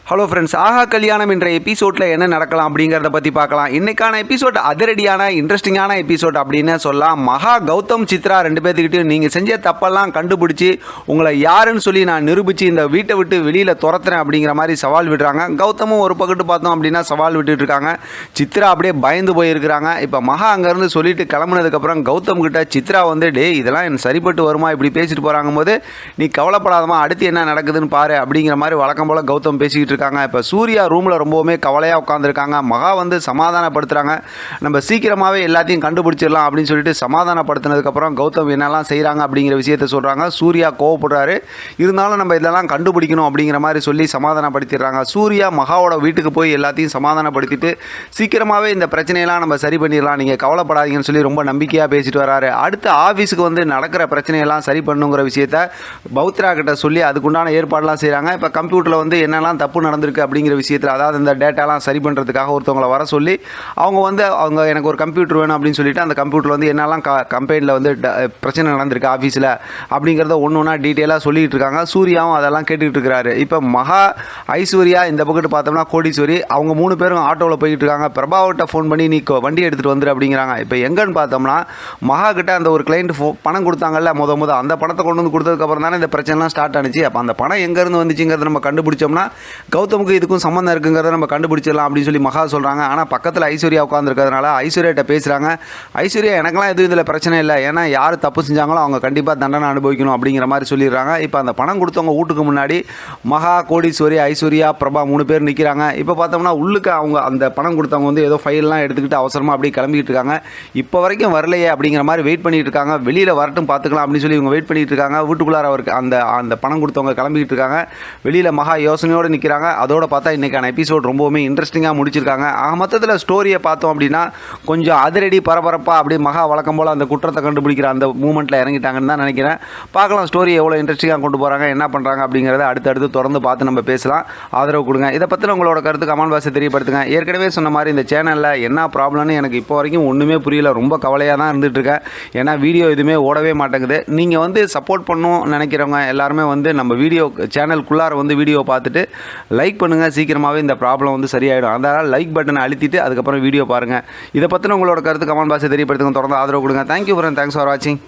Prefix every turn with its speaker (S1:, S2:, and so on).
S1: Hello friends, ஆஹா கல்யாணம் என்ற எபிசோடில் என்ன நடக்கலாம் அப்படிங்கிறத பற்றி பார்க்கலாம். இன்றைக்கான எபிசோட் அதிரடியான இன்ட்ரெஸ்டிங்கான எபிசோட் அப்படின்னு சொல்லலாம். மகா, கௌதம், சித்ரா ரெண்டு பேர்த்துக்கிட்டையும் நீங்கள் செஞ்ச தப்பெல்லாம் கண்டுபிடிச்சி உங்களை யாருன்னு சொல்லி நான் நிரூபித்து இந்த வீட்டை விட்டு வெளியில் துரத்துறேன் அப்படிங்கிற மாதிரி சவால் விடுறாங்க. கௌதமும் ஒரு பக்கத்து பார்த்தோம் அப்படின்னா சவால் விட்டுட்டு இருக்காங்க. சித்ரா அப்படியே பயந்து போயிருக்கிறாங்க. இப்போ மகா அங்கேருந்து சொல்லிட்டு கிளம்புனதுக்கப்புறம் கௌதம் கிட்ட சித்ரா வந்து, டே இதெல்லாம் எனக்கு சரிப்பட்டு வருமா, இப்படி பேசிட்டு போகிறாங்க போது நீ கவலைப்படாதமா, அடுத்து என்ன நடக்குதுன்னு பாரு அப்படிங்கிற மாதிரி வழக்கம் போல் கௌதம் பேசிக்கிட்டு இருக்காங்க. இப்போ சூர்யா ரூமில் ரொம்பவுமே கவலையாக உட்காந்துருக்காங்க. மகா வந்து சமாதானப்படுத்துகிறாங்க. நம்ம சீக்கிரமாகவே எல்லாத்தையும் கண்டுபிடிச்சிடலாம் அப்படின்னு சொல்லிட்டு சமாதானப்படுத்தினதுக்கப்புறம் கௌதம் என்னெல்லாம் செய்கிறாங்க அப்படிங்கிற விஷயத்த சொல்கிறாங்க. சூர்யா கோவப்படுறாரு. இருந்தாலும் நம்ம இதெல்லாம் கண்டுபிடிக்கணும் அப்படிங்கிற மாதிரி சொல்லி சமாதானப்படுத்திடுறாங்க. சூர்யா மகாவோட வீட்டுக்கு போய் எல்லாத்தையும் சமாதானப்படுத்திட்டு சீக்கிரமாகவே இந்த பிரச்சனையெல்லாம் நம்ம சரி பண்ணிடலாம், நீங்கள் கவலைப்படாதீங்கன்னு சொல்லி ரொம்ப நம்பிக்கையாக பேசிட்டு வராரு. அடுத்து ஆஃபீஸுக்கு வந்து நடக்கிற பிரச்சனையெல்லாம் சரி பண்ணுங்கிற விஷயத்த பௌத்ரா கிட்ட சொல்லி அதுக்குண்டான ஏற்பாடெல்லாம் செய்கிறாங்க. இப்போ கம்ப்யூட்டரில் வந்து என்னெல்லாம் தப்பு நடந்திருக்கு அப்படிங்கிற விஷயத்தில், அதாவது இந்த டேட்டாலாம் சரி பண்ணுறதுக்காக ஒருத்தவங்களை வர சொல்லி அவங்க எனக்கு ஒரு கம்ப்யூட்டர் வேணும் அப்படின்னு சொல்லிட்டு அந்த கம்ப்யூட்டர் வந்து என்னெல்லாம் கம்பெனியில் வந்து பிரச்சனை நடந்திருக்கு ஆஃபீஸில் அப்படிங்கிறத ஒன்று ஒன்றா டீட்டெயிலாக சொல்லிகிட்டு இருக்காங்க. சூர்யாவும் அதெல்லாம் கேட்டுக்கிட்டு இருக்கிறாரு. இப்போ மகா, ஐஸ்வர்யா, இந்த பக்கத்து பார்த்தோம்னா கோடீஸ்வரி, அவங்க 3 பேரும் ஆட்டோவில் போய்கிட்டு இருக்காங்க. பிரபாவிட்ட ஃபோன் பண்ணி நீ வண்டி எடுத்துகிட்டு வந்துரு அப்படிங்கிறாங்க. இப்போ எங்கன்னு பார்த்தோம்னா மகா கிட்ட அந்த ஒரு கிளைண்ட் பணம் கொடுத்தாங்கல்ல, முத அந்த பணத்தை கொண்டு வந்து கொடுத்ததுக்கப்புறம் தானே இந்த பிரச்சனைலாம் ஸ்டார்ட் ஆனிச்சு. அப்போ அந்த பணம் எங்கேருந்து வந்துச்சுங்கிறத நம்ம கண்டுபிடிச்சோம்னா கௌதமுக்கு இதுக்கும் சம்மந்தம் இருக்குங்கிறத நம்ம கண்டுபிடிச்சிடலாம் அப்படின்னு சொல்லி மகா சொல்கிறாங்க. ஆனால் பக்கத்தில் ஐஸ்வர்யா உட்காந்துருக்கிறதுனால ஐஸ்வர்யாட்ட பேசுகிறாங்க. ஐஸ்வர்யா, எனக்கெல்லாம் எதுவும் இதில் பிரச்சனை இல்லை, ஏன்னா யார் தப்பு செஞ்சாங்களோ அவங்க கண்டிப்பாக தண்டனை அனுபவிக்கணும் அப்படிங்கிற மாதிரி சொல்லிடுறாங்க. இப்போ அந்த பணம் கொடுத்தவங்க வீட்டுக்கு முன்னாடி மகா, கோடீஸ்வரி, ஐஸ்வர்யா, பிரபா 3 பேர் நிற்கிறாங்க. இப்போ பார்த்தோம்னா உள்ளுக்கு அவங்க அந்த பணம் கொடுத்தவங்க வந்து ஏதோ ஃபைல்லாம் எடுத்துக்கிட்டு அவசரமாக அப்படியே கிளம்பிக்கிட்டு இருக்காங்க. இப்போ வரைக்கும் வரலையே அப்படிங்கிற மாதிரி வெயிட் பண்ணிட்டு இருக்காங்க. வெளியில் வரட்டும் பார்த்துக்கலாம் அப்படின்னு சொல்லி இவங்க வெயிட் பண்ணிட்டு இருக்காங்க. வீட்டுக்குள்ளார அவருக்கு அந்த பணம் கொடுத்தவங்க கிளம்பிக்கிட்டு இருக்காங்க. வெளியில் மகா யோசனையோடு நிற்கிறாங்க. அதோட பார்த்தா இன்றைக்கான எபிசோட் ரொம்பவுமே இன்ட்ரெஸ்டிங்காக முடிச்சிருக்காங்க. மொத்தத்தில் ஸ்டோரியை பார்த்தோம் அப்படின்னா கொஞ்சம் அதிரடி பரபரப்பாக அப்படி மகா வழக்கம் போல் அந்த குற்றத்தை கண்டுபிடிக்கிற அந்த மூமெண்ட்டில் இறங்கிட்டாங்கன்னு தான் நினைக்கிறேன். பார்க்கலாம் ஸ்டோரி எவ்வளோ இன்ட்ரெஸ்டிங்காக கொண்டு போகிறாங்க, என்ன பண்ணுறாங்க அப்படிங்கிறத அடுத்தடுத்து தொடர்ந்து பார்த்து நம்ம பேசலாம். ஆதரவு கொடுங்க. இதை பற்றின உங்களோட கருத்து கமெண்ட் பாக்ஸை தெரியப்படுத்துங்க. ஏற்கனவே சொன்ன மாதிரி இந்த சேனலில் என்ன ப்ராப்ளம்னு எனக்கு இப்போ வரைக்கும் ஒன்றுமே புரியல. ரொம்ப கவலையாக தான் இருந்துகிட்ருக்கேன். ஏன்னா வீடியோ எதுவுமே ஓடவே மாட்டேங்குது. நீங்கள் வந்து சப்போர்ட் பண்ணணும் நினைக்கிறவங்க எல்லாருமே வந்து நம்ம வீடியோ சேனலுக்குள்ளார வந்து வீடியோ பார்த்துட்டு லைக் பண்ணுங்கள். சீக்கிரமாகவே இந்த ப்ராப்ளம் வந்து சரியாயிடும். அதனால் லைக் பட்டனை அழுத்திட்டு அதுக்கப்புறம் வீடியோ பாருங்கள். இதை பற்றின உங்களோட கருத்து கமெண்ட் பாக்ஸை தெரியப்படுத்துங்க. தொடர்ந்து ஆதரவு கொடுங்க. தேங்க்யூ ஃப்ரெண்ட், தேங்க்ஸ் ஃபார் வாட்சிங்.